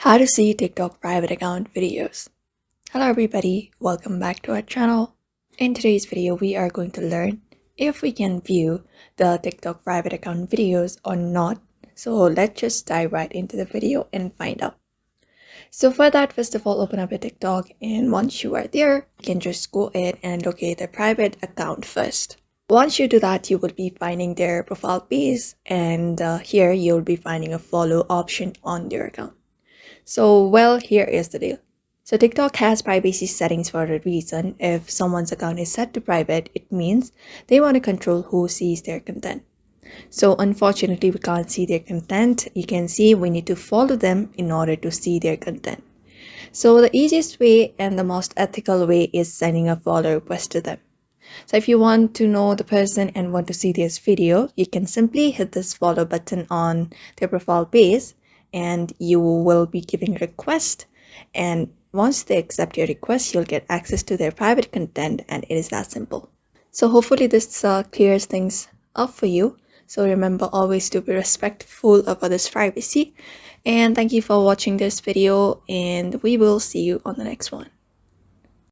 How to see TikTok private account videos. Hello everybody, welcome back to our channel. In today's video, we are going to learn if we can view the TikTok private account videos or not. So let's just dive right into the video and find out. So for that, first of all, open up your TikTok, and once you are there, you can just go ahead and locate the private account first. Once you do that, you will be finding their profile page, and here you'll be finding a follow option on their account. So, well, here is the deal. So TikTok has privacy settings for a reason. If someone's account is set to private, it means they want to control who sees their content. So unfortunately, we can't see their content. You can see we need to follow them in order to see their content. So the easiest way and the most ethical way is sending a follow request to them. So if you want to know the person and want to see this video, you can simply hit this follow button on their profile page, and you will be giving a request, and once they accept your request, you'll get access to their private content, and it is that simple. So hopefully this clears things up for you. So remember always to be respectful of others' privacy, and thank you for watching this video, and we will see you on the next one.